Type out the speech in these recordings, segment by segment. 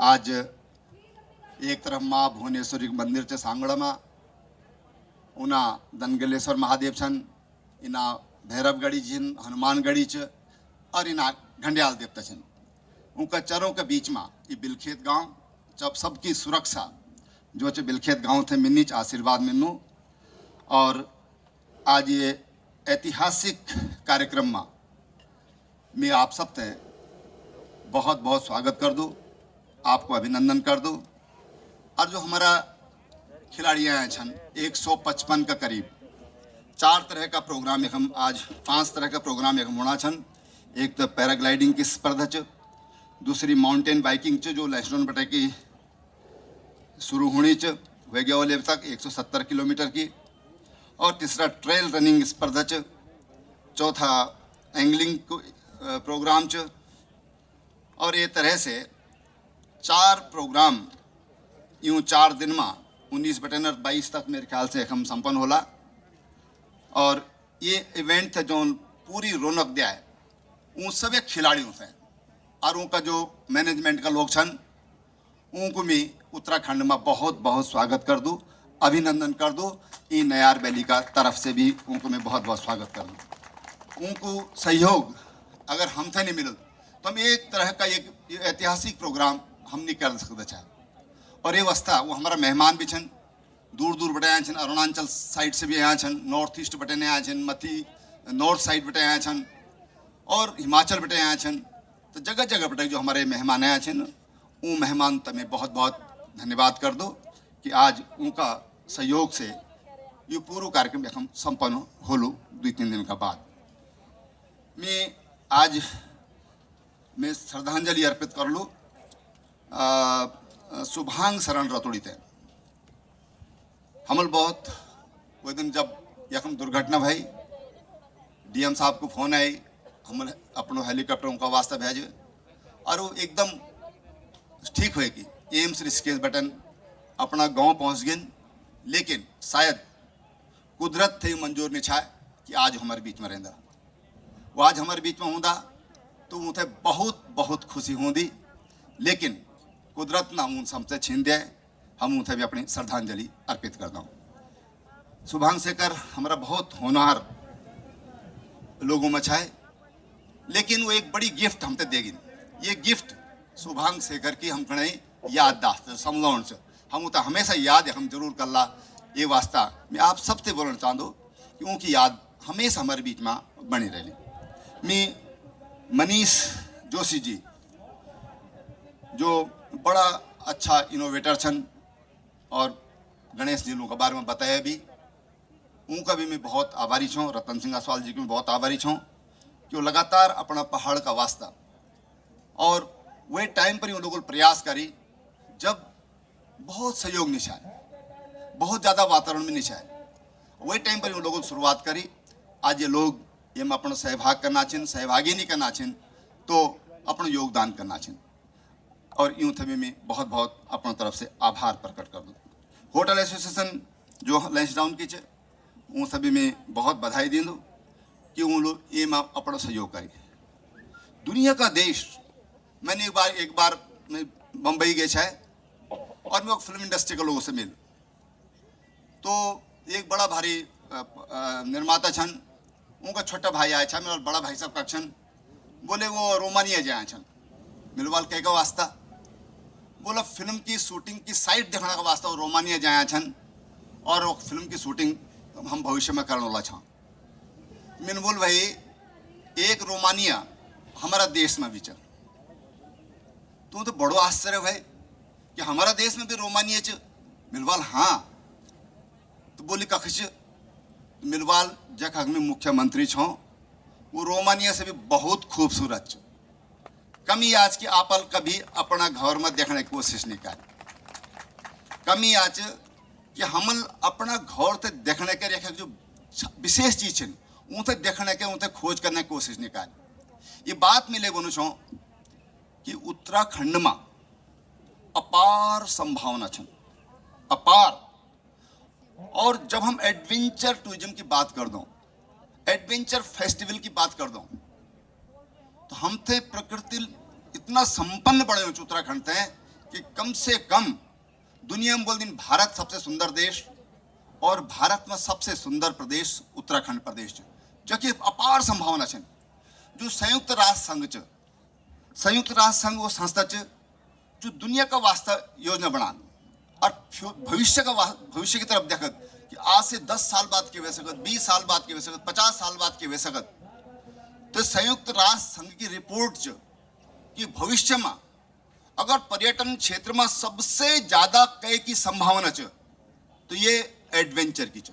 आज एक तरफ माँ भुवनेश्वरी मंदिर च सांगड़ में उना दनगलेश्वर महादेव छन, इना भैरवगढ़ी जिन हनुमानगढ़ी च और इना घंडियाल देवता छन। उनका चरों के बीच में ये बिलखेत गांव जब सबकी सुरक्षा जो च बिलखेत गांव थे मिन्नी च आशीर्वाद मिन्नू। और आज ये ऐतिहासिक कार्यक्रम में मैं आप सब ते बहुत बहुत स्वागत कर दूँ, आपको अभिनंदन कर दूँ। और जो हमारा खिलाड़ी आए छन 155 का करीब 4 तरह का प्रोग्राम हम आज 5 तरह का प्रोग्राम हम होना छन। एक तो पैराग्लाइडिंग की स्पर्धा च, दूसरी माउंटेन बाइकिंग च जो लैंसडॉन बटे की शुरू होनी च वेग्या लेव तक 170 किलोमीटर की, और तीसरा ट्रेल रनिंग स्पर्धा च, चौथा एंगलिंग प्रोग्राम च। और ये तरह से 4 प्रोग्राम यूँ 4 दिन में 19 बटे 22 तक मेरे ख्याल से हम संपन्न होला। और ये इवेंट थे जो पूरी रौनक दिया है उन सभी खिलाड़ियों से और उनका जो मैनेजमेंट का लोग छन उनको मैं उत्तराखंड में बहुत बहुत स्वागत कर दूँ, अभिनंदन कर दूँ। ई नयार वैली का तरफ से भी उनको मैं बहुत बहुत स्वागत कर दूँ। उनको सहयोग अगर हमसे नहीं मिले तो हम एक तरह का एक ऐतिहासिक प्रोग्राम हम नहीं कर सकते चाहे। और ये अवस्था वो हमारा मेहमान भी छन, दूर दूर बटे आए छन, अरुणाचल साइड से भी आए छन, नॉर्थ ईस्ट बटे आए छन, मती नॉर्थ साइड बटे आए छन, और हिमाचल बटे आए छन। तो जगह जगह बटे जो हमारे मेहमान आए छन वो मेहमान तमें बहुत बहुत धन्यवाद कर दो कि आज उनका सहयोग से ये पूरा कार्यक्रम हम संपन्न होलू 2-3 दिन का बाद। मैं श्रद्धांजलि अर्पित कर लूँ शुभांग शरण रतोड़ी थे। हमल बहुत वो दिन जब यकम दुर्घटना भई डीएम साहब को फोन आई, हम अपनो हेलीकॉप्टर उनका वास्ता भेजे और वो एकदम ठीक हुए कि एम्स ऋषिकेश बटन अपना गांव पहुंच गए। लेकिन शायद कुदरत थे मंजूर नहीं छाए कि आज हमारे बीच में रहता। वो आज हमारे बीच में होंदा तो उन्हें बहुत बहुत खुशी होंदी, लेकिन कुदरत ना उन हमसे छीन दे। हम उन्हें भी अपनी श्रद्धांजलि अर्पित करता हूँ। शुभांग शेखर हमारा बहुत होनहार लोगों में छाए, लेकिन वो एक बड़ी गिफ्ट हमसे देगी। ये गिफ्ट शुभांग शेखर की हम कहीं याददाश्त समझौन से हम उतना हमेशा याद है हम जरूर कर ला। ये वास्ता मैं आप सबसे बोलना चाहता हूँ कि उनकी याद हमेशा हमारे बीच में बनी रही। मैं मनीष जोशी जी जो बड़ा अच्छा इनोवेटर छन और गणेश जी लोगों के बारे में बताया भी, उनका भी मैं बहुत आभारी छूँ। रतन सिंह असवाल जी की मैं बहुत आभारी छूँ कि वो लगातार अपना पहाड़ का वास्ता और वही टाइम पर ही उन लोगों ने प्रयास करी जब बहुत सहयोग नहीं चाहे, बहुत ज़्यादा वातावरण में नहीं चाहे। वही टाइम पर उन लोगों ने शुरुआत करी। आज ये लोग ये में अपना सहभाग करना छिन, सहभागी नहीं करना छिन तो अपना योगदान करना छिन। और यूँ थे मैं बहुत बहुत अपनी तरफ से आभार प्रकट कर दूँ। होटल एसोसिएशन जो लैंसडाउन की चे उन सभी में बहुत बधाई दी दूँ कि उन लोग ये में अपना सहयोग करें। दुनिया का देश मैंने एक बार मैं बम्बई गए छे और मैं फिल्म इंडस्ट्री के लोगों से मिल तो एक बड़ा भारी निर्माता छन, उनका छोटा भाई आया छा, मेरा बड़ा भाई साहब का छन, बोले वो रोमानिया जाए छन। मिलवाल कह का वास्ता बोला फिल्म की शूटिंग की साइट देखने का वास्ता वो रोमानिया जाए छन और वो फिल्म की शूटिंग हम भविष्य में करने वाला छा। मैंने बोल भाई एक रोमानिया हमारा देश में भी चल, तो बड़ो आश्चर्य भाई कि हमारा देश में भी रोमानिया च। मिलवाल हाँ, तो बोली कक्ष मिलवाल जगह में मुख्यमंत्री छो वो रोमानिया से भी बहुत खूबसूरत छ। कमी आज की आपल कभी अपना घर में देखने की कोशिश नहीं कर। कमी आज कि हम अपना घर से देखने के रेखा जो विशेष चीज है उनसे देखने के उनसे खोज करने की कोशिश नहीं कर। ये बात मिले बोलूँ छो कि उत्तराखंड में अपार संभावना छन, अपार। और जब हम एडवेंचर टूरिज्म की बात कर दो, एडवेंचर फेस्टिवल की बात कर दो, तो हम थे प्रकृति इतना संपन्न बड़े उत्तराखंड थे कि कम से कम दुनिया में बोल दिन भारत सबसे सुंदर देश और भारत में सबसे सुंदर प्रदेश उत्तराखंड प्रदेश है, जो कि अपार संभावना है। जो संयुक्त राष्ट्र संघ च, संयुक्त राष्ट्र संघ वो संस्था च जो दुनिया का वास्ता योजना बना और भविष्य की तरफ देखत कि आज से 10 साल बाद के वे सकत, 20 साल बाद के वे सकत, 50 साल बाद के वे सकत। तो संयुक्त राष्ट्र संघ की रिपोर्ट च कि भविष्य में अगर पर्यटन क्षेत्र में सबसे ज्यादा कई की संभावना च तो ये एडवेंचर की च,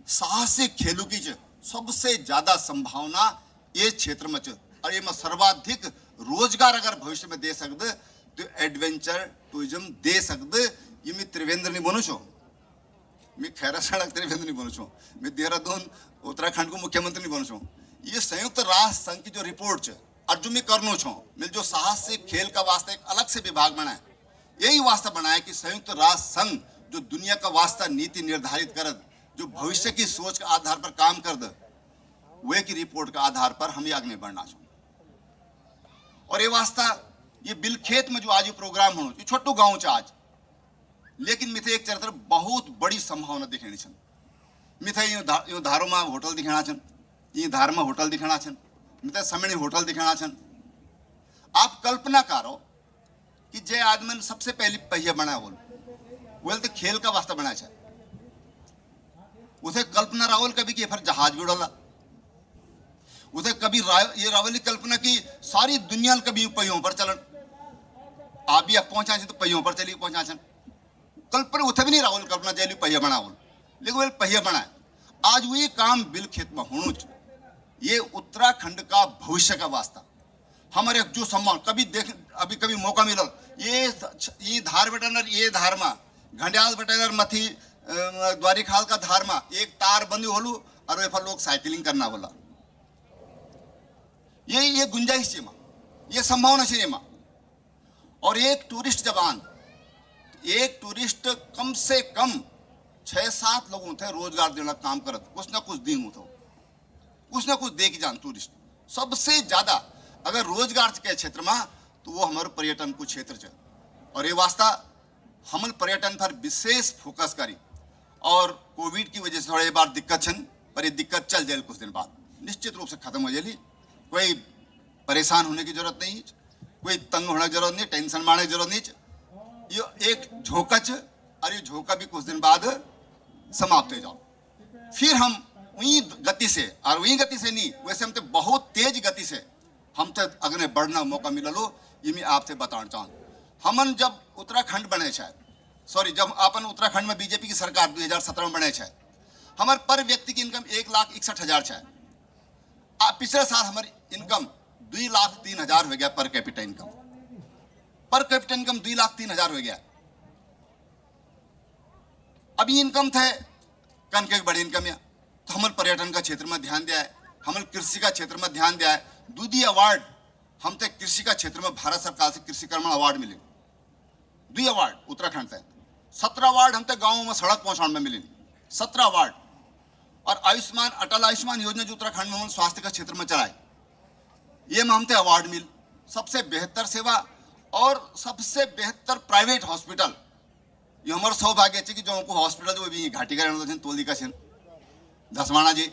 साहसिक खेलों की च सबसे ज्यादा संभावना ये क्षेत्र में च। और ये में सर्वाधिक रोजगार अगर भविष्य में दे सकते तो एडवेंचर टूरिज्म दे सकते। ये मैं त्रिवेंद्र नहीं बनू छो, मैं खैरा सड़क त्रिवेंद्र नहीं बनू छो, मैं देहरादून उत्तराखंड को मुख्यमंत्री नहीं बनू छो। ये संयुक्त राष्ट्र संघ की जो रिपोर्ट है और जो मैं करनो छो, मिल जो साहसिक खेल का वास्ता एक अलग से विभाग बनाए, यही वास्ता बनाया कि संयुक्त राष्ट्र संघ जो दुनिया का वास्ता नीति निर्धारित कर, जो भविष्य की सोच के आधार पर काम कर दे, वे की रिपोर्ट के आधार पर हम आगे बढ़ना चाहते। और ये वास्ता ये बिलखेत में जो आज ये प्रोग्राम हो, ये छोटू गांव च आज, लेकिन मिथे एक चरित्र बहुत बड़ी संभावना दिखेनी छन। मिथे यो धारो में होटल दिखाना छन, ये धार में होटल दिखाना छन, मिथे समिणी होटल दिखाना छन। आप कल्पना करो कि जे आदमी सबसे पहले पहिया बनाया बोल तो खेल का वास्ता बनाया है, उसे कल्पना रावल कभी कि फिर जहाज भी उड़ाला, उसे कभी ये रावली कल्पना की सारी दुनिया कभी पहियों पर चलन, आप भी अब पहुंचा तो पहियों पर चली पहुंचा कल्पना उसे भी नहीं रावल कल्पना जैली पहिया बना बोल, लेकिन वो पहिया बनाए। आज वही काम बिलखेत में होना चाहिए। ये उत्तराखंड का भविष्य का वास्ता हमारे जो सम्मान कभी देख अभी कभी मौका मिला, ये धार बटनर ये धार में घंडियाल बटनर मथी द्वारिखाल का धार में एक तार बंदी होलू और वे पर लोग साइकिलिंग करना बोला। ये गुंजाइश है, ये संभावना है मां। और एक टूरिस्ट जवान, एक टूरिस्ट कम से कम 6-7 लोगों थे रोजगार देना काम करत, कुछ ना कुछ दिन हो, कुछ ना कुछ दे के जान। टूरिस्ट सबसे ज्यादा अगर रोजगार के क्षेत्र में तो वो हमारे पर्यटन को क्षेत्र है। और ये वास्ता हम पर्यटन पर विशेष फोकस करी। और कोविड की वजह से थोड़ी बार दिक्कत छन, पर ये दिक्कत चल जाए कुछ दिन बाद निश्चित रूप से खत्म हो जाएगी। कोई परेशान होने की जरूरत नहीं, कोई तंग होने की जरूरत नहीं, टेंशन मारने की जरूरत नहीं। ये एक झोंका च और ये झोंका भी कुछ दिन बाद समाप्त हो जाओ। फिर हम वही गति से, और वही गति से नहीं वैसे हम तो बहुत तेज गति से हम तो अगने बढ़ना मौका मिला लो। ये मैं आपसे बताना चाहूँ, हमन जब उत्तराखंड बने जब अपन उत्तराखंड में बीजेपी की सरकार 2017 में बने हमारे पर व्यक्ति की इनकम 1,61,000 है। पिछले साल हमारी इनकम 2,03,000 हो गया। पर कैपिटा इनकम 2,03,000 हो गया। अभी इनकम थे कन के बड़ी इनकम है, तो हमारे पर्यटन का क्षेत्र में ध्यान दिया है, हमारे कृषि का क्षेत्र में ध्यान दिया है। दूधी अवार्ड हम तक कृषि का क्षेत्र में भारत सरकार से कृषि कर्मण अवार्ड मिले, 2 अवार्ड उत्तराखंड से। 17 अवार्ड हम तक गाँव में सड़क पहुंचाने में मिले, 17 अवार्ड। और आयुष्मान अटल आयुष्मान योजना जो उत्तराखंड में स्वास्थ्य का क्षेत्र में चलाए, ये में हमते अवार्ड मिल सबसे बेहतर सेवा और सबसे बेहतर प्राइवेट हॉस्पिटल। ये हमारा सौभाग्य है कि जो हमको हॉस्पिटल जो भी घाटी का तोली का धसवाना जी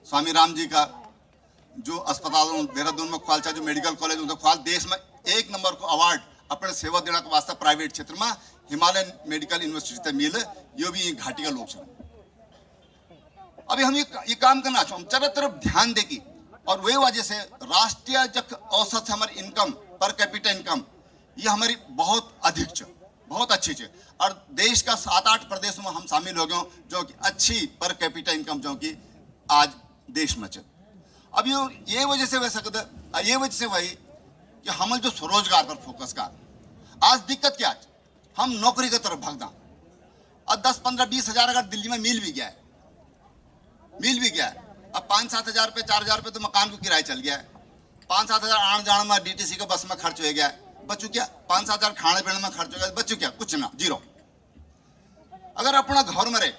स्वामी राम जी का जो अस्पताल देहरादून में ख्वाल जो मेडिकल कॉलेज उनका ख्वाल देश में 1 नंबर को अवार्ड अपने सेवा देने का वास्ता प्राइवेट क्षेत्र में हिमालयन मेडिकल यूनिवर्सिटी मिले। ये भी घाटी का लोग हैं। अभी हम ये काम करना चाहते, हम चारों तरफ ध्यान देगी। और वही वजह से राष्ट्रीय जब औसत हमारी इनकम पर कैपिटा इनकम ये हमारी बहुत अधिक है, बहुत अच्छी है। और देश का 7-8 प्रदेशों में हम शामिल हो गए जो कि अच्छी पर कैपिटा इनकम जो कि आज देश में है। अब ये वजह से वैसा कर ये वजह से वही कि हम जो स्वरोजगार पर फोकस कर। आज दिक्कत क्या है, हम नौकरी की तरफ भागना। और 10-15-20 हज़ार अगर दिल्ली में मिल भी गया है, अब 5-7 हज़ार रुपये 4 हज़ार रुपये तो मकान को किराया चल गया है। 5-7 हज़ार आने जाने में डीटीसी के बस में खर्च हो गया है, बच्चों क्या 5-7 हज़ार खाने पीने में खर्च हो गया, बच्चों क्या कुछ ना, जीरो। अगर अपना घर में रहे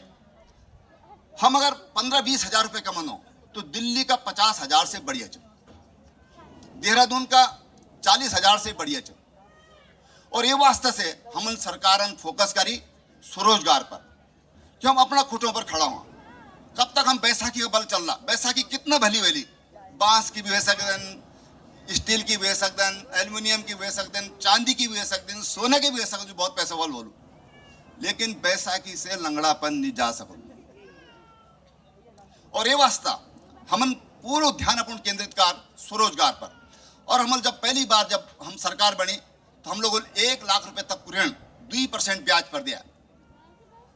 हम अगर 15-20 हज़ार रुपये कमानो तो दिल्ली का 50 हज़ार से बढ़िया चल, देहरादून का 40 हज़ार से बढ़िया चल। और ये वास्ते से हम सरकार फोकस करी स्वरोजगार पर कि हम अपना खुटों पर खड़ा हुआ। कब तक हम बैसाखी का बल चल रहा, बैसाखी कितना भली भली, बांस की भी हो सकते, स्टील की भी हो सकते, एल्यूमिनियम की भी हो सकते, चांदी की भी हो सकते, सोने की भी हो सकते, जो बहुत पैसा वाल बोलू, लेकिन बैसाखी से लंगड़ापन नहीं जा सको। और ये वास्ता हम पूरा ध्यान अपन केंद्रित कर स्वरोजगार पर। और हम जब पहली बार जब हम सरकार बनी तो हम लोगों ने 1 लाख रुपए तक ऋण 2% ब्याज पर दिया।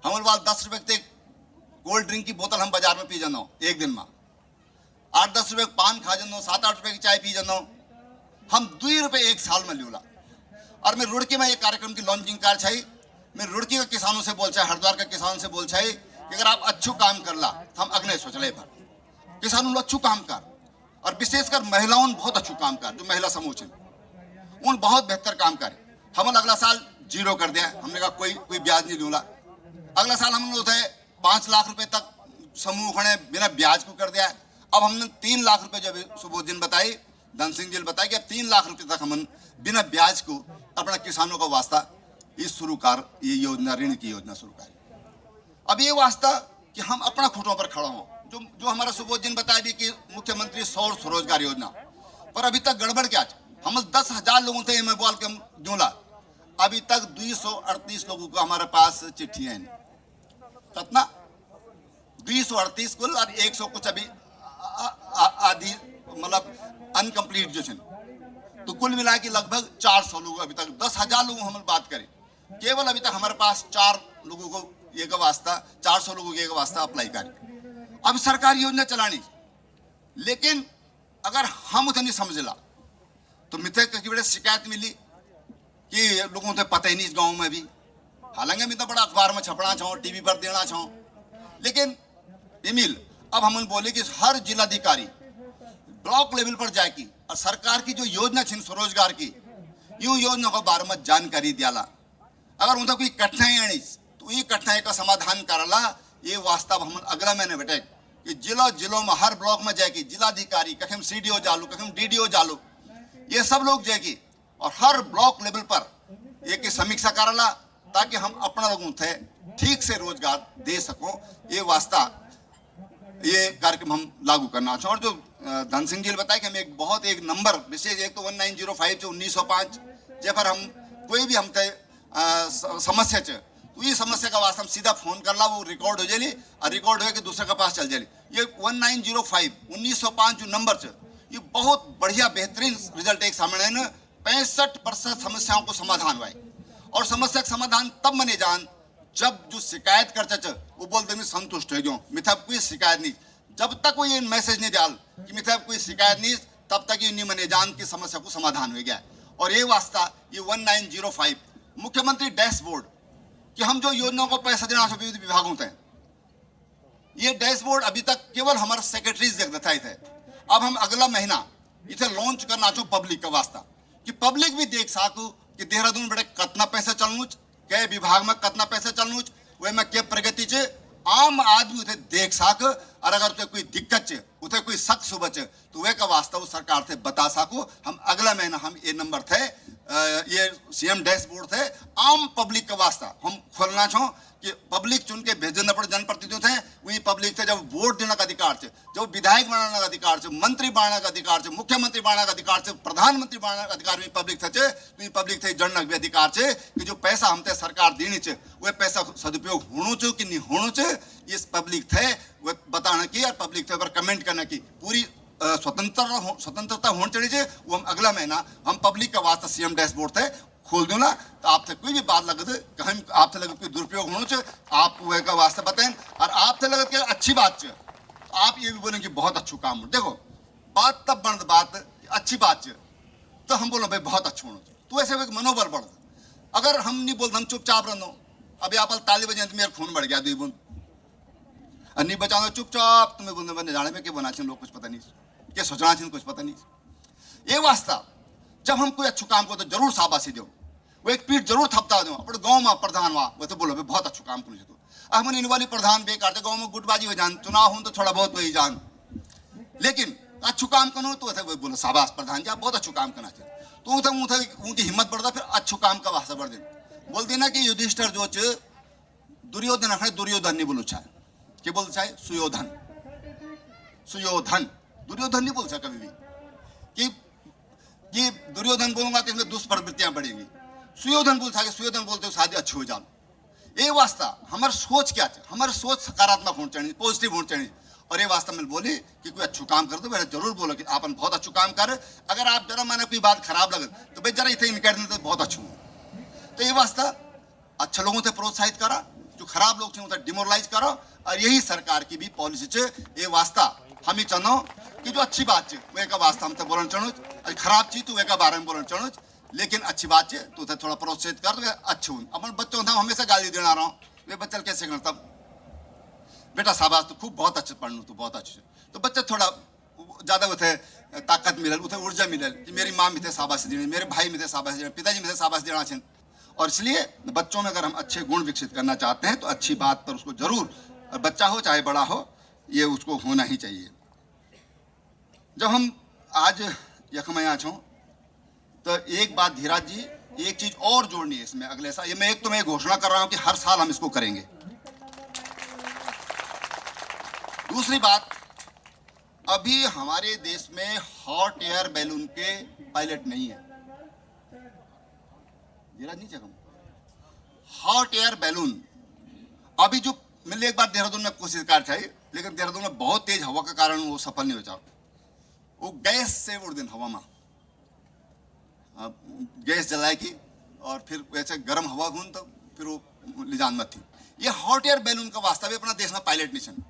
हमारे पास 10 रुपए के कोल्ड ड्रिंक की बोतल हम बाजार में पी जाना एक दिन में, 8-10 रुपए पान खा जाना, 7-8 रुपए की चाय पी जाना, हम 2 रुपए एक साल में लूला। और मैं रुड़की में एक कार्यक्रम की लॉन्चिंग कर छाई, मैं रुड़की के किसानों से बोल चाहे, हरिद्वार के किसानों से बोल चाहे कि अगर आप अच्छू काम कर ला तो हम अगले सोच ले पर किसानों अच्छू काम कर, और विशेषकर महिलाओं बहुत अच्छू काम कर, जो महिला समूह है उन बहुत बेहतर काम करे। हम अगला साल 0 कर दिया, हमने कहा कोई ब्याज नहीं लूला। अगला साल हम लोग 5 लाख रुपए तक समूह ने बिना ब्याज को कर दिया। अब हमने 3 लाख रुपए जब सुबोध जी ने बताई, धन सिंह जी ने बताया कि अब 3 लाख रुपए तक हम बिना ब्याज को अपना किसानों का वास्ता इस शुरू कर, ये योजना ऋण की योजना शुरू कर। अब ये वास्ता कि हम अपना खुटों पर खड़ा हों, जो हमारा सुबोध जी ने बताया भी कि मुख्यमंत्री सौर स्वरोजगार योजना, पर अभी तक गड़बड़ क्या, हम 10,000 लोगों थे मैं बोल के दूंगा, अभी तक 238 लोगों को हमारे पास चिट्ठियां हैं। कितना 238 कुल, और 100 कुछ अभी आधी मतलब अनकंप्लीट जो है, तो कुल मिला के लगभग 400 लोग अभी तक, 10,000 लोगों हम बात करें, केवल अभी तक हमारे पास 4 लोगों को ये का वास्ता, 400 लोगों को ये का वास्ता अप्लाई करें। अब सरकारी योजना चलानी, लेकिन अगर हम उसे नहीं समझला तो मिथे कई बड़े शिकायत मिली कि लोगों को पता ही नहीं इस गांव में भी, हालांकि मैं तो बड़ा अखबार में छपना चाहूँ, टीवी पर देना चाहूँ, लेकिन ईमेल अब हम बोले कि हर जिलाधिकारी ब्लॉक लेवल पर जाएगी और सरकार की जो योजना छे स्वरोजगार की, यूं योजना को बारे में जानकारी दियाला। अगर उनका कोई कठिनाई आनी तो ये कठिनाई का समाधान करला। ये वास्तव हम अगला महीने बैठे कि जिलों में हर ब्लॉक में जाएगी जिलाधिकारी, कखम CDO जालू, कखम DDO जालू, ये सब लोग जाएगी और हर ब्लॉक लेवल पर एक समीक्षा करला, ताकि हम अपना लोगों थे ठीक से रोजगार दे सको। ये वास्ता ये कार्यक्रम हम लागू करना चाहें। और जो धन सिंह जी ने बताया कि हम एक नंबर विशेष, एक तो 1905 से 1905 जे पर हम कोई भी हम थे समस्या च, तो ये समस्या का वास्ते हम सीधा फोन कर ला, वो रिकॉर्ड हो जाए और रिकॉर्ड हो के दूसरे के पास चल जाए। ये 1905 1905 जो नंबर च, ये बहुत बढ़िया बेहतरीन रिजल्ट एक सामने है। 65% समस्याओं को समाधान हुआ है। और समस्या का समाधान तब मने जान जब जो शिकायत करते वो बोलते मैं संतुष्ट हो गया, मिथा कोई शिकायत नहीं। जब तक वो ये मैसेज नहीं डाल कि मिथा कोई शिकायत नहीं, तब तक ये नहीं मने जान की समस्या को समाधान हो गया। और ये वास्ता ये 1905 मुख्यमंत्री डैशबोर्ड कि हम जो योजनाओं को पैसा देना विविध विभागों थे, ये डैशबोर्ड अभी तक केवल हमारे सेक्रेटरीज देखता थे। अब हम अगला महीना इसे लॉन्च करना चाहूँ पब्लिक का वास्ता, कि पब्लिक भी देख सकू कि देहरादून बड़े कितना पैसा चलनू, कै विभाग में कितना पैसा चलनू, वे में क्या प्रगति चे, आम आदमी उसे देख सक। और अगर उसे कोई दिक्कत चे, उसे कोई शक सुबह चे, तो वे का वास्ता सरकार से बता सकू। हम अगला महीना हम ये नंबर थे, ये CM डैशबोर्ड थे, आम पब्लिक का वास्ता हम खोलना चाहो कि पब्लिक चुन के भेजना पड़े। जनप्रतिनिधि थे वही पब्लिक थे, जब वोट देने का अधिकार थे, जब विधायक बनाने का अधिकार थे, मंत्री बनाने का अधिकार थे, मुख्यमंत्री बनाने का अधिकार थे, प्रधानमंत्री बनाने का अधिकार भी पब्लिक थे। तो पब्लिक थे जनक भी अधिकार थे कि जो पैसा हमते सरकार देनी चे वह पैसा सदुपयोग होना चाहिए कि नहीं होना चाहिए, इस पब्लिक थे वह बताने की और पब्लिक थे पर कमेंट करने की पूरी स्वतंत्रता होनी चाहिए। वो हम अगला महीना हम पब्लिक का वास्ता CM डैशबोर्ड थे खोल दो ना, तो आपसे कोई भी बात लगे कहीं आपसे लगे कोई दुरुपयोग होना चाहिए, आप वह का वास्ते बताएं। और आपसे लगे कि अच्छी बात चाहिए, आप ये भी बोलें कि बहुत अच्छू काम हो। देखो बात तब बढ़ बात अच्छी बात चाहिए तो हम बोलो भाई बहुत अच्छा होना चाहिए, तो ऐसे मनोबल बढ़। अगर हम नहीं बोलते, हम चुपचाप रहो, अभी आप ताली बजाए तो मेरा खून बढ़ गया 2 बूंद, नहीं बचाओ चुपचाप तुम्हें बोलने बने जाने में क्या बना लोग कुछ पता नहीं, क्या सोचना चाहिए कुछ पता नहीं। ये वास्ता जब हम कोई अच्छू काम को तो जरूर शाबाशी दो, वो एक पीठ जरूर थपता दो। अपने गाँव में प्रधान वहाँ वो तो बोलो भाई बहुत अच्छू काम करो। हम इन वाली प्रधान बेकार थे, गाँव में गुटबाजी हो जान, चुनाव हो तो थोड़ा बहुत वही जान, लेकिन अच्छू काम करो तो बोलो शाबाश प्रधान जी आप बहुत अच्छू काम करना चाहिए। तो उनकी हिम्मत बढ़ता फिर अच्छो काम का वास्ता बढ़ दिन बोलते ना कि युधिष्ठिर जो दुर्योधन अखड़े दुर्योधन नहीं बोलू चाहे क्या बोलते चाहे सुयोधन सुयोधन दुर्योधन नहीं बोल सकता कभी भी कि दुर्योधन बोलूंगा तो इसमें दुष्प्रवृत्तियां बढ़ेंगी सुयोधन बोल सके सुयोधन बोलते हो शादी अच्छी हो जाओ ये वास्ता हमारे सोच क्या है हमारे सोच सकारात्मक होनी चाहिए पॉजिटिव होनी चाहिए और ये वास्ता में बोली कि कोई अच्छू काम कर दो मेरा जरूर बोलो कि आप बहुत अच्छू काम कर अगर आप जरा माने कोई बात खराब लगे तो भाई जरा इतने इनकार तो बहुत अच्छू हो तो ये वास्ता अच्छे लोगों से प्रोत्साहित करा जो खराब लोग उसे डिमोरलाइज करो और यही सरकार की भी पॉलिसी ये वास्ता हम ही चाहो कि जो अच्छी बात है वे का वास्ता हम तो बोलना चाहूँ और खराब चीज तो वे का बारे में बोलना चाहूँ लेकिन अच्छी बात है तो उसे थोड़ा प्रोत्साहित कर दो अच्छे हूँ अपन बच्चों को हमेशा गाली देना रहा हूँ वे बच्चा कैसे करता बेटा शाबाश तो खूब बहुत अच्छे पढ़ लूँ तो बहुत अच्छे तो बच्चा थोड़ा ज़्यादा उसे ताकत मिलल उसे ऊर्जा मिलल कि मेरी माँ में थे शाबाशी देनी मेरे भाई में थे शाबाशी देना पिताजी में थे शाबाशी देना चाहिए और इसलिए बच्चों में अगर हम अच्छे गुण विकसित करना चाहते हैं तो अच्छी बात पर उसको जरूर बच्चा हो चाहे बड़ा हो ये उसको होना ही चाहिए। जब हम आज यखम यहाँ छो तो एक बात धीराज जी एक चीज और जोड़नी है इसमें अगले साल ये मैं घोषणा कर रहा हूँ कि हर साल हम इसको करेंगे। दूसरी बात अभी हमारे देश में हॉट एयर बैलून के पायलट नहीं है धीराज नहीं चकम हॉट एयर बैलून अभी जो मैंने एक बार देहरादून में कोशिश कर चाहिए लेकिन देहरादून में बहुत तेज हवा के कारण वो सफल नहीं हो जाओ वो गैस से उड़ दिन हवा में गैस जलाएगी और फिर वैसे गर्म हवा घूम तो फिर वो लिजान मत थी ये हॉट एयर बैलून का वास्तव अपना देश में पायलट मिशन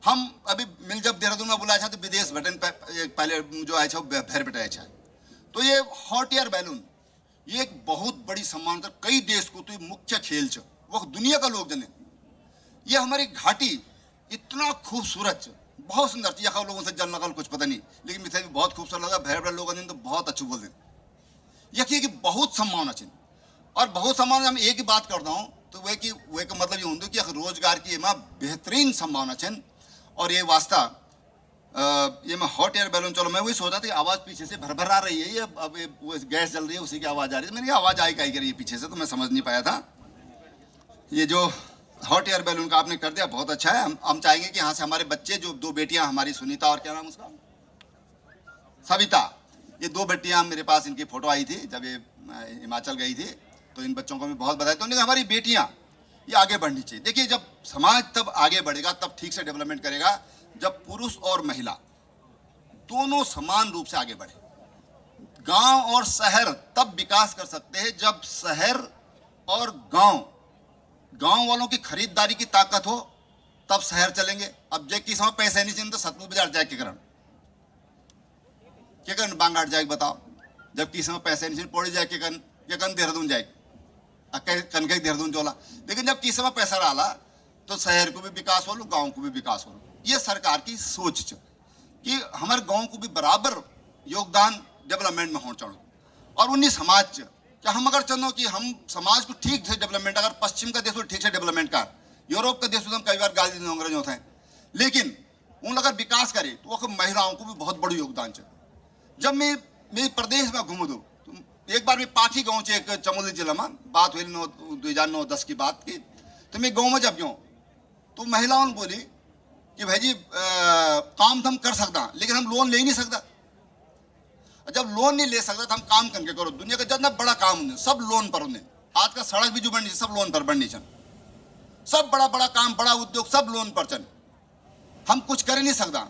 हम अभी मिल जब देहरादून में बुलाया था तो विदेश बटन पायलट जो आया था भैर बैठा है तो ये हॉट एयर बैलून ये एक बहुत बड़ी सम्मान कई देश को तो मुख्य खेल छ वो दुनिया का लोग जने ये हमारी घाटी इतना खूबसूरत बहुत सुंदर थी यहाँ लोगों से जल नकल कुछ पता नहीं लेकिन मिथे भी बहुत खूबसूरत लगा भैर लोगों ने तो बहुत अच्छे बोल दें यही कि बहुत सम्मान अच्छे और बहुत सम्मान हम एक ही बात करता हूँ तो वे का मतलब ये होंगे कि रोजगार की एमा बेहतरीन संभावना है और ये वास्ता ये मैं हॉट एयर बैलून चलो मैं वही सोचा था आवाज़ पीछे से भर आ रही है ये अब वो गैस जल रही है उसी की आवाज़ आ रही है मैंने आवाज़ आई कही करी पीछे से तो मैं समझ नहीं पाया था ये जो हॉट एयर बैलून का आपने कर दिया बहुत अच्छा है हम चाहेंगे कि यहाँ से हमारे बच्चे जो दो बेटियां हमारी सुनीता और क्या नाम उसका सविता ये दो बेटियां मेरे पास इनकी फोटो आई थी जब ये हिमाचल गई थी तो इन बच्चों को भी बहुत बधाई तो उन्होंने हमारी बेटियां ये आगे बढ़नी चाहिए। देखिए जब समाज तब आगे बढ़ेगा तब ठीक से डेवलपमेंट करेगा जब पुरुष और महिला दोनों समान रूप से आगे बढ़े। गांव और शहर तब विकास कर सकते हैं जब शहर और गांव वालों की खरीदारी की ताकत हो तब शहर चलेंगे। अब जय की समय पैसे नहीं चाहिए तो सतलुज बाजार जाए क्या करन बांगाट जाए बताओ जब की समय पैसे नहीं चाहिए पौड़ी जाए क्या करन देहरादून जाए कनक देहरादून चोला लेकिन जब की समय पैसा रहा तो शहर को भी विकास हो लो गाँव को भी विकास हो लो। ये सरकार की सोच है कि हमारे गाँव को भी बराबर योगदान डेवलपमेंट में होना चाहिए और उन्हीं समाज क्या हम अगर चाहो कि हम समाज को ठीक से डेवलपमेंट अगर पश्चिम का देश हो ठीक से डेवलपमेंट कर यूरोप का देश हो तो हम कई बार गाली देने अंग्रेज होते हैं लेकिन उन अगर विकास करे तो वो महिलाओं को भी बहुत बड़ी योगदान है। जब मैं प्रदेश में घूमू दो तो एक बार मैं पाखी गाँव से एक चमोली जिला में बात हुई 2009-10 की बात की तो मैं गाँव में जब गया तो महिलाओं ने बोली कि भाई जी काम तो हम कर सकता लेकिन हम लोन ले ही नहीं सकता। जब लोन नहीं ले सकता तो हम काम करके करो दुनिया का जितना बड़ा काम उन्हें सब लोन पर उन्हें आज का सड़क भी जो बननी सब लोन पर बननी चल सब बड़ा काम बड़ा उद्योग सब लोन पर चल हम कुछ कर ही नहीं सकता।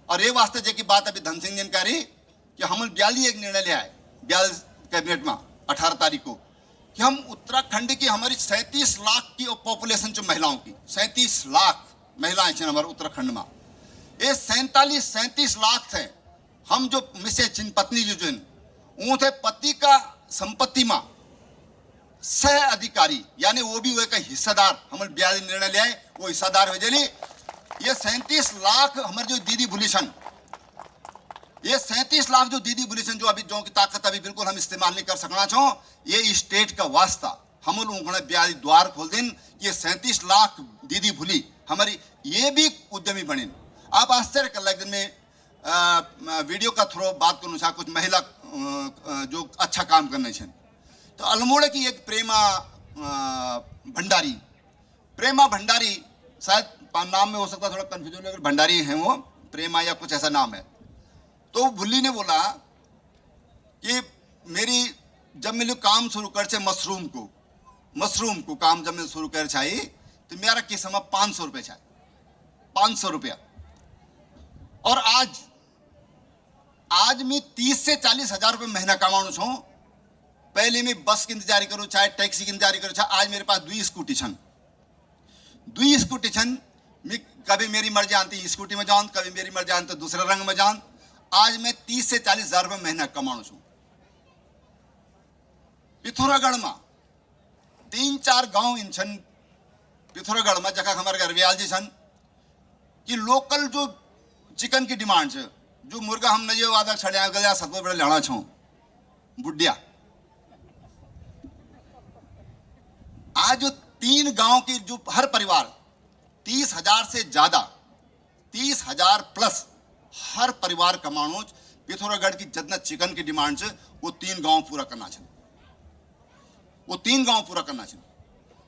और ये वास्ते जे की बात अभी धन सिंह ने करी कि हम ब्याली एक निर्णय लिया है 42 कैबिनेट में 18 तारीख को कि हम उत्तराखंड की हमारी 37 लाख की पॉपुलेशन जो महिलाओं की 37 लाख महिलाएं हमारे उत्तराखंड में ये 37 लाख थे हम जो मिसे चिन पत्नी जो थे पति का संपत्ति में सह अधिकारी यानी वो भी वो एक हिस्सेदार हमारे ब्याज निर्णय लिया है वो हिस्सेदार हो जाए ये 37 लाख हमारे जो दीदी भूलिशन ये 37 लाख जो दीदी भूलिशन जो अभी जो की ताकत अभी बिल्कुल हम इस्तेमाल नहीं कर सकना चाहो ये स्टेट का वास्ता हम उन्होंने ब्याज द्वार खोल दिन ये 37 लाख दीदी भूली हमारी ये भी उद्यमी बने। आप आश्चर्य कर लगे में वीडियो का थ्रू बात करूँ कुछ महिला जो अच्छा काम करने छन। तो अल्मोड़ा की एक प्रेमा भंडारी शायद नाम में हो सकता थोड़ा कंफ्यूजन, अगर भंडारी है वो प्रेमा या कुछ ऐसा नाम है। तो भुल्ली ने बोला कि जब मैं काम शुरू कर छे मशरूम को काम जब मैं शुरू कर छाई तो मेरा किस समय 500 रुपये छाए, 500 रुपया। और आज मैं 30 से 40 हजार रुपये महीना कमाणु छूं। पहले मैं बस की इंतजारी करूँ, चाहे टैक्सी की इंतजारी करूँ, चाहे आज मेरे पास 2 स्कूटी छन। मैं कभी मेरी मर्जी आती स्कूटी में जाऊं, कभी मेरी मर्जी आती दूसरे रंग में जाऊं। आज मैं 30 से 40 हजार रुपये महीना कमाणु छूं। पिथौरागढ़ में 3-4 गांव इन छन पिथौरागढ़ में जगह हमारे घर व्याल जी छन कि लोकल जो चिकन की डिमांड है, जो मुर्गा हम नजे वादा छड़िया गया सतो बड़े लेना छो बुढ़िया। आज जो 3 गांव के जो हर परिवार 30,000 से ज्यादा 30,000 प्लस हर परिवार कमाणो पिथौरागढ़ की जितना चिकन की डिमांड है वो 3 गांव पूरा करना चाहिए।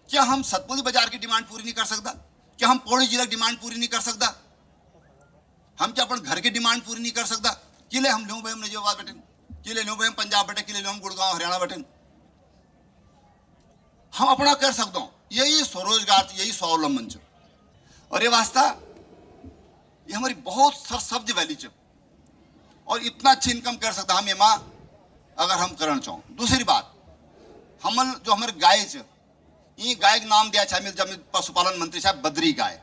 क्या हम सतपुली बाजार की डिमांड पूरी नहीं कर सकता? क्या हम पौड़ी जिला की डिमांड पूरी नहीं कर सकता? हम क्या अपन घर की डिमांड पूरी नहीं कर सकता? किले हम लो भाई हम नजोबाद बटन, किले लो भाई हम पंजाब बटे, किले लो हम गुड़गांव हरियाणा बटन। हम अपना कर सकता हूं। यही स्वरोजगार, यही स्वावलंबन है। और ये वास्ता ये हमारी बहुत सरसब्ज वैली है और इतना अच्छी इनकम कर सकता हम एमा अगर हम करना चाहो। दूसरी बात, हम जो हमारे गाय है, ये गाय का नाम दिया है जब पशुपालन मंत्री साहब बद्री गाय।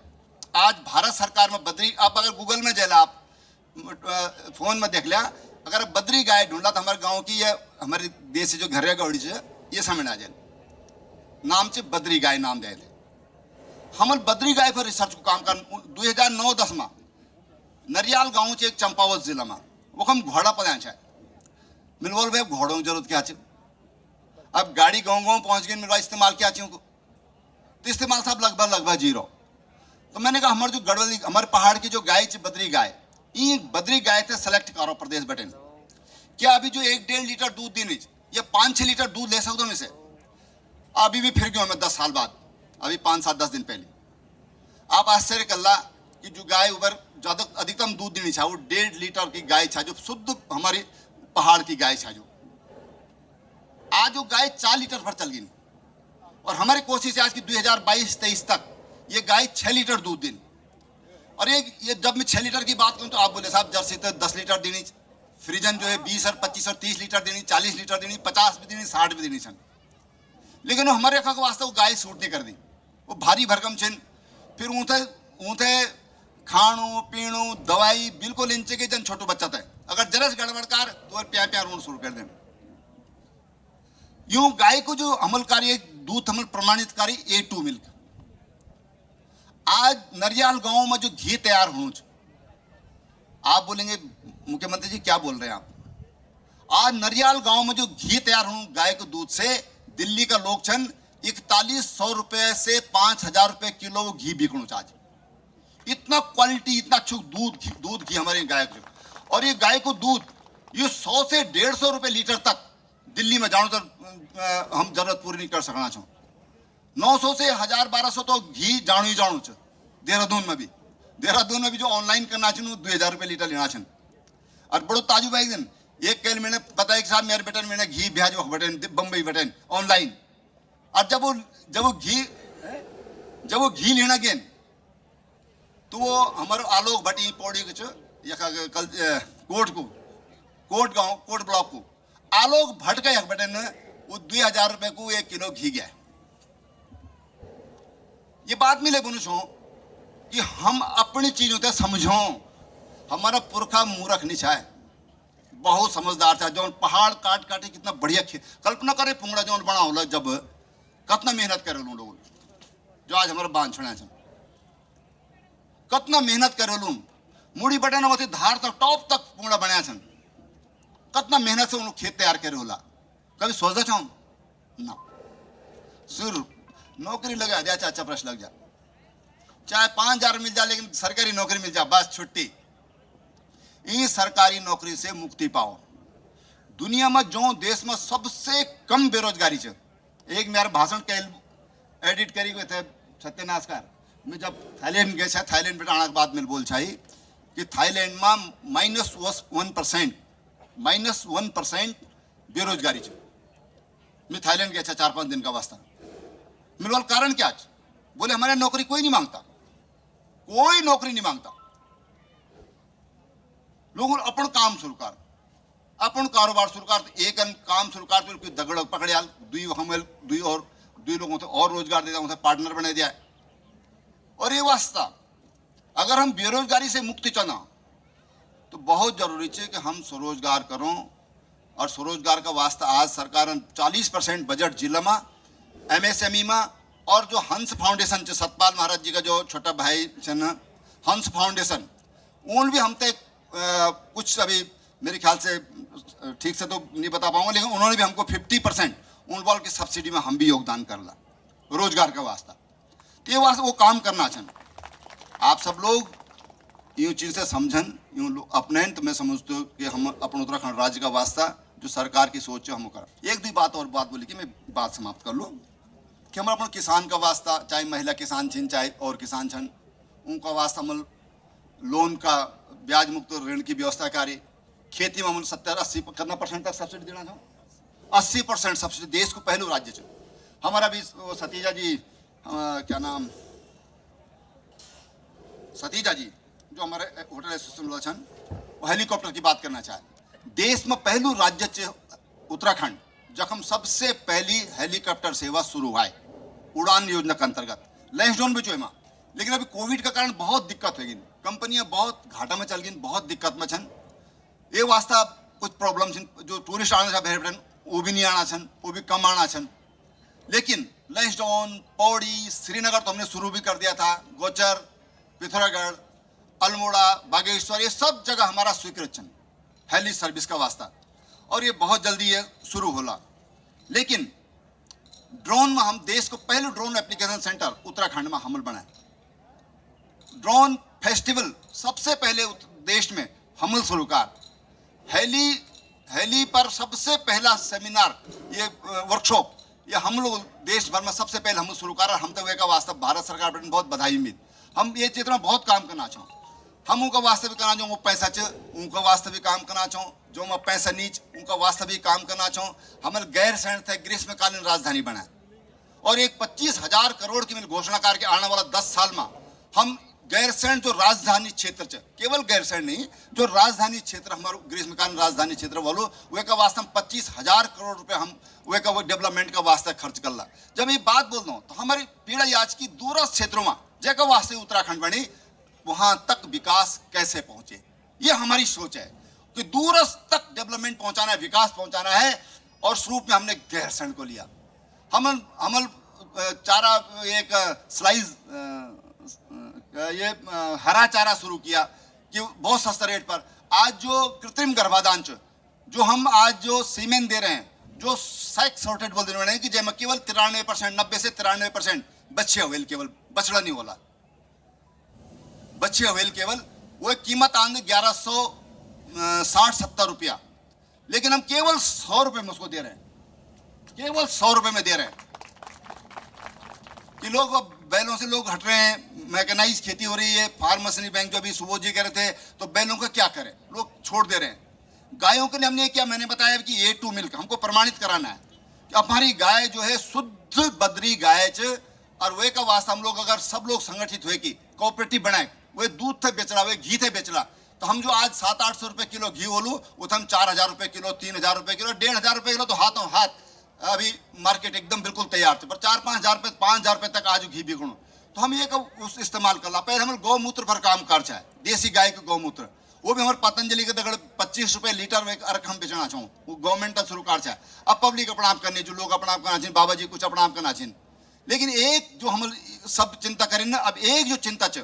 आज भारत सरकार में बद्री, आप अगर गूगल में जला, आप फोन में देख लिया, अगर बद्री गाय ढूंढला तो हमारे गांव की या हमारे देश से जो घर गौड़ी है ये समझ आ जाए। नाम से बद्री गाय नाम दे। हम बद्री गाय पर रिसर्च को काम कर 2009-10 में नरियाल गांव से एक चंपावत जिला में वो हम घोड़ा पदा है मिलवल भाई घोड़ों की जरूरत क्या है। अब गाड़ी गाँव पहुंच गई, मिलवा इस्तेमाल क्या चाहिए को, तो इस्तेमाल साहब लगभग 0। तो मैंने कहा हमारे जो गढ़वाली हमारे पहाड़ की जो गाय बद्री गाय, ये बद्री गाय थे सेलेक्ट करो प्रदेश बटन। क्या अभी जो 1-1.5 लीटर दूध देनी या 5-6 लीटर दूध ले सकता हूँ मैं से? अभी भी फिर गया मैं 10 साल बाद, अभी 5-7-10 दिन पहले। आप आश्चर्य कल्ला कि जो गाय ऊपर ज्यादा अधिकतम दूध देनी चाहिए वो 1.5 लीटर की गाय छा, जो शुद्ध हमारी पहाड़ की गाय छा। जो आज वो गाय 4 लीटर पर चल गई और हमारी कोशिश है आज की 2022-23 तक ये गाय 6 लीटर दूध देनी। और ये जब मैं 6 लीटर की बात करूं तो आप बोले साहब जर्सी तो 10 लीटर देनी, फ्रीजन जो है 20 और 25 और 30 लीटर देनी, 40 लीटर देनी, 50 भी देनी, 60 भी देनी छन। लेकिन वो हमारे अखा के वास्ते वो गाय सूट नहीं कर दी, वो भारी भरकम छन। फिर ऊँथे खाणु पीणु दवाई बिल्कुल इंचे के जन छोटो बच्चा था, अगर जरस गड़बड़कार तो प्यार रोन शुरू कर दें। यूं गाय को जो अमलकारी दूध अमल प्रमाणित कारी A2 मिल्क। आज नरियाल गांव में जो घी तैयार हो, आप बोलेंगे मुख्यमंत्री जी क्या बोल रहे हैं आप? आज नरियाल गांव में जो घी तैयार हो गाय के दूध से, दिल्ली का लोग छन 4100 रुपए से 5000 रुपए किलो घी बिकणु आज। इतना क्वालिटी, इतना अच्छा दूध घी हमारे गाय को। और ये गाय को दूध ये 100 से 150 रुपए लीटर तक दिल्ली में जानो तो हम जरूरत पूरी नहीं कर सकना चाहो। 900 से 1000-1200 तो घी जाणु छ। देहरादून में भी जो ऑनलाइन करना चाहिए 2000 रुपए लीटर लेना चाहिए। और बड़ो ताजु भाई दिन एक कल मैंने पता है कि साहब मेरे बेटन मैंने घी भेजो बटन बम्बई बटन ऑनलाइन। और जब वो घी लेना गेन तो वो हमारे आलोक भट्टी पौड़ी कोट ब्लॉक को आलोक भट्ट का बटन वो 2000 रुपए को 1 किलो घी गया। ये बात मिले बुनुषो कि हम अपनी चीजों से समझो। हमारा पुरखा मूर्ख नहीं छाए, बहुत समझदार था। जो पहाड़ काटे कितना बढ़िया कल्पना करे पुंगड़ा जो बना होला, जब कितना मेहनत करे लोग जो आज हमारा बांध छड़ा कितना मेहनत करे मुड़ी बटन होती धार तक टॉप तक पुंगड़ा बनाया छन। कितना मेहनत से उन खेत तैयार करे होला, कभी सोचा चाहूं ना। सिर्फ नौकरी लगा दिया, अच्छा प्रश्न लग जा, चाहे 5000 मिल जाए लेकिन सरकारी नौकरी मिल जाए, बस छुट्टी। इस सरकारी नौकरी से मुक्ति पाओ। दुनिया में जो देश में सबसे कम बेरोजगारी है। एक मेरा भाषण के एडिट करी हुए थे सत्यनाशकार मैं जब थाईलैंड गए थाईलैंड पे आने के बाद मैं बोल चाहिए कि थाईलैंड में -1% बेरोजगारी है। मैं थाईलैंड गया 4-5 दिन का वास्ता। मैं बोल कारण क्या? बोले हमारे नौकरी कोई नहीं मांगता, कोई नौकरी नहीं मांगता। लोग अपन काम शुरू कर, अपन कारोबार शुरू कर, एक काम शुरू कर तो दगड़ पकड़ आल दुई लोगों से और रोजगार दे दिया, पार्टनर बना दिया। और ये वास्ता अगर हम बेरोजगारी से मुक्ति चाहना तो बहुत जरूरी है कि हम स्वरोजगार करों। और स्वरोजगार का वास्ता आज सरकार 40% बजट जिला में MSME में और जो हंस फाउंडेशन सतपाल महाराज जी का जो छोटा भाई हंस फाउंडेशन उन भी हम तक कुछ अभी मेरे ख्याल से ठीक से तो नहीं बता पाऊंगा, लेकिन उन्होंने भी हमको 50% उन वाल की सब्सिडी में हम भी योगदान करला रोजगार का वास्ता। तो ये वास्ता वो काम करना चाहिए। आप सब लोग यूँ चीज़ से समझन यूँ अपने तो मैं समझते हो कि हम अपने उत्तराखंड राज्य का वास्ता जो सरकार की सोच है हम कर। एक दी बात और बात बोली कि मैं बात समाप्त कर लूँ कि हम अपने किसान का वास्ता, चाहे महिला किसान छिन चाहे और किसान छन, उनका वास्ता हम लोन का ब्याज मुक्त ऋण की व्यवस्था करें। खेती में हम 70-80 कितना % तक सब्सिडी देना चाहो, 80% सब्सिडी देश को पहलू राज्य है। हमारा भी सतीजा जी क्या नाम सतीजा जी जो हमारे होटल एसोसिएशन वो हेलीकॉप्टर की बात करना चाहे। देश में पहलू राज्य है उत्तराखंड जखम सबसे पहली हेलीकॉप्टर सेवा शुरू हुआ उड़ान योजना के अंतर्गत लैंसडाउन भी चो। लेकिन अभी कोविड का कारण बहुत दिक्कत होगी, कंपनियां बहुत घाटा में चल गई, बहुत दिक्कत में छन। ये वास्ता कुछ प्रॉब्लम छन, जो टूरिस्ट आना चाहे वो भी नहीं आना छन, वो भी कम आना छन। लेकिन लैंसडाउन, पौड़ी, श्रीनगर तो हमने शुरू भी कर दिया था, गोचर, पिथौरागढ़, अल्मोड़ा, बागेश्वर ये सब जगह हमारा स्वीकृत छन हेली सर्विस का वास्ता। और ये बहुत जल्दी ये शुरू होला। लेकिन ड्रोन में हम देश को पहले ड्रोन एप्लीकेशन सेंटर उत्तराखंड में हमल बनाए। ड्रोन फेस्टिवल सबसे पहले देश में हमल शुरू कर। हेली पर सबसे पहला सेमिनार ये वर्कशॉप ये हम लोग देश भर में सबसे पहले हम शुरू कर। हम तो वे का वास्ता भारत सरकार पर बहुत बधाई उम्मीद। हम ये चित्र में बहुत काम करना चाहो, हम उनका वास्ते भी करना चाहो, वो पैसा च उनका वास्ते भी काम करना चाहो, जो मैं पैसा नीच उनका वास्ते भी काम करना चाहो। हमारे गैर सैन्य थे ग्रीष्मकालीन राजधानी बनाए और एक 25,000 करोड़ की मैंने घोषणा करके आने वाला 10 साल में हम गैरसैन्य जो राजधानी क्षेत्र च केवल गैरसैन्य नहीं जो राजधानी क्षेत्र हमारे ग्रीष्मकालीन राजधानी क्षेत्र वालों वे का वास्ते 25,000 करोड़ रुपए हम वे का वो डेवलपमेंट का वास्ते खर्च कर ला। जब ये बात बोल रहा हूँ तो हमारी पीढ़ा आज की दूरस्थ क्षेत्रों में जगह वास्ते उत्तराखंड बनी वहां तक विकास कैसे पहुंचे, ये हमारी सोच है कि दूरस्थ तक डेवलपमेंट पहुंचाना है, विकास पहुंचाना है। और स्वरूप में हमने गैरसैन्य को लिया। हमल चारा एक स्लाइस ये हरा चारा शुरू किया कि बहुत सस्ता रेट पर। आज जो कृत्रिम गर्भाधान जो हम आज जो सीमेन दे रहे हैं, जो सेक्स सॉर्टेड बोल रहे हैं कि जैसे केवल 93% 90 से 93% बच्चे अवेल, केवल बछड़ा नहीं होला, बच्चे अवेल केवल वो कीमत आंगे 1160-70 रुपया। लेकिन हम केवल 100 रुपये में उसको दे रहे हैं, केवल 100 रुपये में दे रहे हैं कि लोग अब बैलों से लोग हट रहे हैं। मैकेनाइज खेती हो रही है, फार्म मशीनरी बैंक जो अभी सुबोध जी कह रहे थे, तो बैलों का क्या करें, लोग छोड़ दे रहे हैं। गायों के लिए हमने क्या मैंने बताया कि A2 मिल्क हमको प्रमाणित कराना है कि हमारी गाय जो है शुद्ध बदरी गाय और वे का वास्ता हम लोग अगर सब लोग संगठित हुए कि कोऑपरेटिव बनाए, वे दूध थे बेचला, वे घी थे बेचला, तो हम जो आज 700-800 रुपये किलो घी बोलूँ वो तो हम 4,000 रुपये किलो, 3,000 रुपये किलो, 1,500 रुपये किलो तो हाथों हाथ अभी मार्केट एकदम बिल्कुल तैयार थे। पर 4-5,000 रुपये 5,000 रुपये तक आज घी बिकणु तो हम ये उस इस्तेमाल कर ला। पहले हम गौमूत्र पर काम कर चाहे, देसी गाय के गौमूत्र वो भी हमारे पतंजलि के दगड़ 25 रुपये लीटर अर्क हम बेचना चाहूँ, वो गवर्नमेंट शुरू कर चाहे। अब पब्लिक अपना आप करनी, जो लोग अपना आप करना चाहिए, बाबा जी कुछ अपना आप करना चाहिए। लेकिन एक जो हम सब चिंता करें ना, अब एक जो चिंता च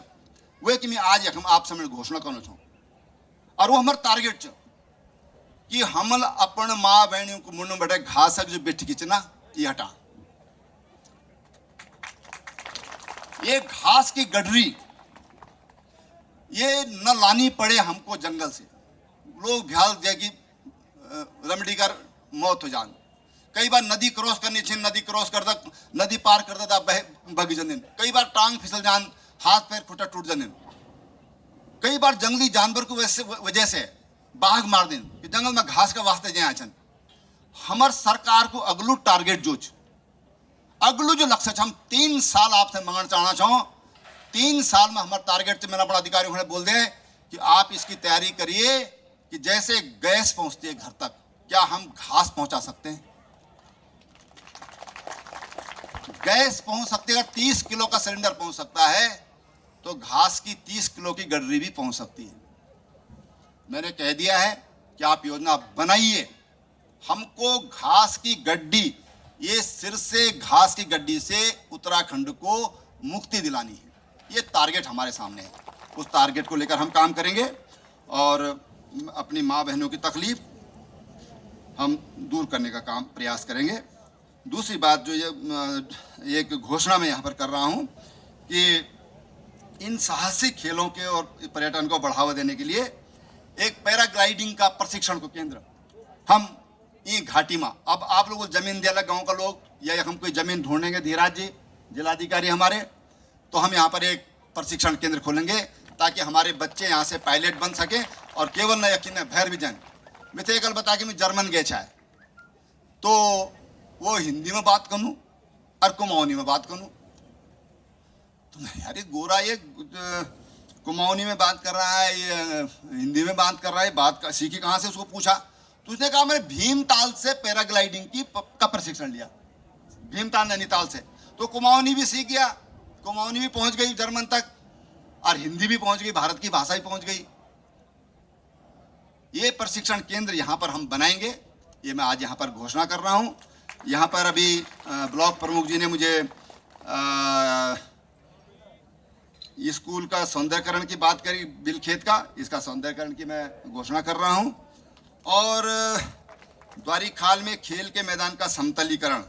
वो कि मैं आज हम आप समय घोषणा करना चाहूँ और वो हमारा टारगेट च कि हमल अपन माँ बहनियों को मुंड बैठे घास जो बेटी खींचना ये हटा। ये घास की गडरी ये न लानी पड़े हमको जंगल से। लोग भ्याल जाए कि रेमेडी कर मौत हो जान। कई बार नदी क्रॉस करनी छे, नदी क्रॉस कर दा, नदी पार कर दा भगी जन। कई बार टांग फिसल जान, हाथ पैर खुटा टूट जन। कई बार जंगली जानवर को वजह से बाघ मार दें कि जंगल में घास का वास्ते जे आछन। हमर सरकार को अगलू टारगेट अगलू जो लक्ष्य हम 3 साल आपसे मंगन चाहना चाहो। 3 साल में हमारा टारगेट से मेरा बड़ा अधिकारी ने बोल दे कि आप इसकी तैयारी करिए कि जैसे गैस पहुंचती है घर तक, क्या हम घास पहुंचा सकते हैं? गैस पहुंच सकती है। अगर 30 किलो का सिलेंडर पहुंच सकता है तो घास की 30 किलो की गडरी भी पहुंच सकती है। मैंने कह दिया है कि आप योजना बनाइए। हमको घास की गड्डी, ये सिर से घास की गड्डी से उत्तराखंड को मुक्ति दिलानी है। ये टारगेट हमारे सामने है। उस टारगेट को लेकर हम काम करेंगे और अपनी माँ बहनों की तकलीफ हम दूर करने का काम प्रयास करेंगे। दूसरी बात जो ये एक घोषणा मैं यहाँ पर कर रहा हूँ कि इन साहसिक खेलों के और पर्यटन को बढ़ावा देने के लिए एक पैराग्लाइडिंग का प्रशिक्षण को केंद्र हम ये घाटी में, अब आप लोगों को जमीन दिया गांव का लोग या हम कोई जमीन ढूंढेंगे, धीराज जी जिलाधिकारी हमारे, तो हम यहाँ पर एक प्रशिक्षण केंद्र खोलेंगे ताकि हमारे बच्चे यहाँ से पायलट बन सके और केवल न यकीन भैर भी जाए। मैं तो एक बता कि मैं जर्मन गए चाहे तो वो हिंदी में बात करूँ और कुमाऊनी में बात करूँ, तो मैं यार ये गोरा ये कुमाऊनी में बात कर रहा है, ये हिंदी में बात कर रहा है, बात सीखी कहाँ से? उसको पूछा तो उसने कहा मैंने भीमताल से पैराग्लाइडिंग का प्रशिक्षण लिया, भीमताल नैनीताल से। तो कुमाऊनी भी सीख गया, कुमाऊनी भी पहुंच गई जर्मन तक और हिंदी भी पहुंच गई, भारत की भाषा भी पहुंच गई। ये प्रशिक्षण केंद्र यहाँ पर हम बनाएंगे, ये मैं आज यहाँ पर घोषणा कर रहा हूँ। यहाँ पर अभी ब्लॉक प्रमुख जी ने मुझे स्कूल का सौंदर्यकरण की बात करी, बिलखेत का, इसका सौंदर्यकरण की मैं घोषणा कर रहा हूँ। और द्वारी खाल में खेल के मैदान का समतलीकरण,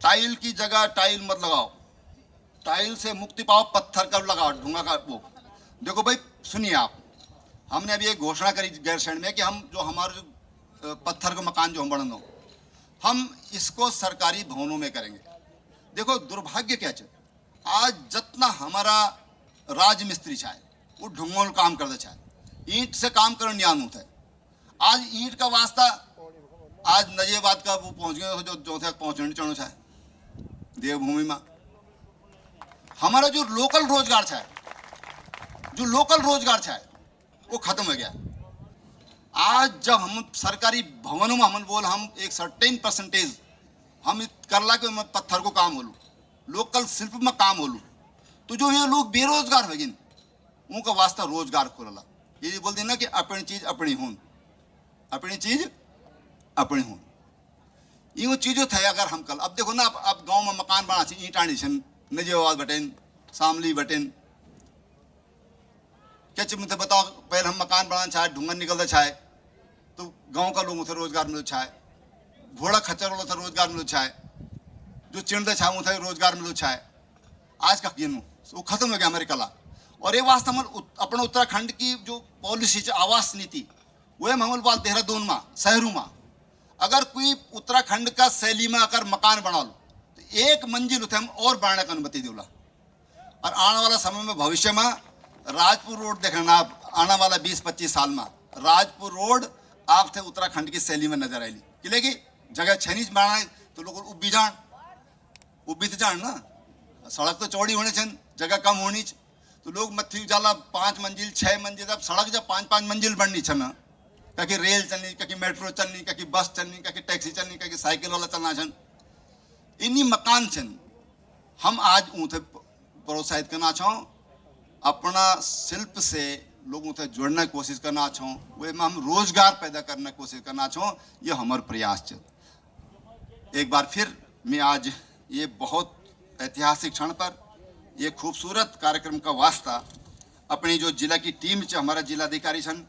टाइल की जगह टाइल मत लगाओ, टाइल से मुक्ति पाओ, पत्थर का लगाओ, ढूंगा का वो। देखो भाई सुनिए आप, हमने अभी एक घोषणा करी गैरसैंण में कि हम जो हमारे जो पत्थर का मकान जो हम बनन हो, हम इसको सरकारी भवनों में करेंगे। देखो दुर्भाग्य क्या है, आज जितना हमारा राजमिस्त्री चाहे वो ढूंगों काम कर दे, चाहे ईंट से काम करने नहीं आना है। आज ईंट का वास्ता आज नजियाबाद का वो पहुंच गए जो तक पहुंचने चढ़ो चाहे देवभूमि में। हमारा जो लोकल रोजगार चाहे, जो लोकल रोजगार चाहे वो खत्म हो गया। आज जब हम सरकारी भवनों में हम बोल हम एक सर्टेन परसेंटेज हम करला के पत्थर को काम होलू, लोकल शिल्प में काम होलू, तो जो ये लोग बेरोजगार हो गए उनका वास्ता रोजगार खोलला। ये बोल देना कि अपनी चीज अपनी हूं, अपनी चीज अपनी हूं, ये चीजों थे। अगर हम कल अब देखो ना, अब गांव में मकान बना छे, ईंट आनी छन, नजियाबाद बटेन, शामली बटेन, क्या चीज मुझे बताओ, पहले हम मकान बनाना चाहे, ढूंगन निकलता चाहे तो गांव का लोगों से रोजगार मिलो चाहे, घोड़ा खच्चर वालों से रोजगार मिलो चाहे, जो चिड़ते चाहे उसे रोजगार मिलो चाहे। आज का किन वो खत्म हो गया हमारी कला। और ये वास्तव में अपने उत्तराखंड की जो पॉलिसी आवास नीति वह महमूल देहरादून में शहरों में अगर कोई उत्तराखंड का शैली में अगर मकान बना लो तो 1 मंजिल उसे हम और बढ़ाने की अनुमति देला। और आने वाला समय में भविष्य में राजपुर रोड देखना, आने वाला 20-25 साल में राजपुर रोड आपसे उत्तराखंड की शैली में नजर आएगी। कि जगह छनीज बनाना तो लोग उब्बी तो जान ना, सड़क तो चौड़ी होने छन, जगह कम होनी, तो लोग मत्थी जाला 5 मंजिल 6 मंजिल, अब सड़क जब 5-5 मंजिल बढ़नी छन, कहीं रेल चलनी, कहीं मेट्रो चलनी, कहीं बस चलनी, कहीं टैक्सी चलनी, कहीं साइकिल वाला चलना छन, इन्हीं मकान छन। हम आज उसे प्रोत्साहित करना चाहो, अपना शिल्प से लोगों से जोड़ने की कोशिश करना चाहो, वे में हम रोजगार पैदा करने की कोशिश करना चाहो, ये हमारा प्रयास है। एक बार फिर मैं आज ये बहुत ऐतिहासिक क्षण पर ये खूबसूरत कार्यक्रम का वास्ता अपनी जो जिला की टीम च हमारा जिलाधिकारी छन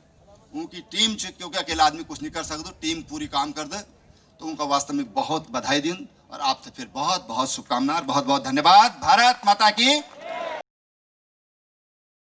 उनकी टीम च, क्योंकि अकेला आदमी कुछ नहीं कर सकते, टीम पूरी काम कर दे, तो उनका वास्तव में बहुत बधाई दिन और आपसे फिर बहुत बहुत शुभकामनाएं, बहुत बहुत धन्यवाद। भारत माता की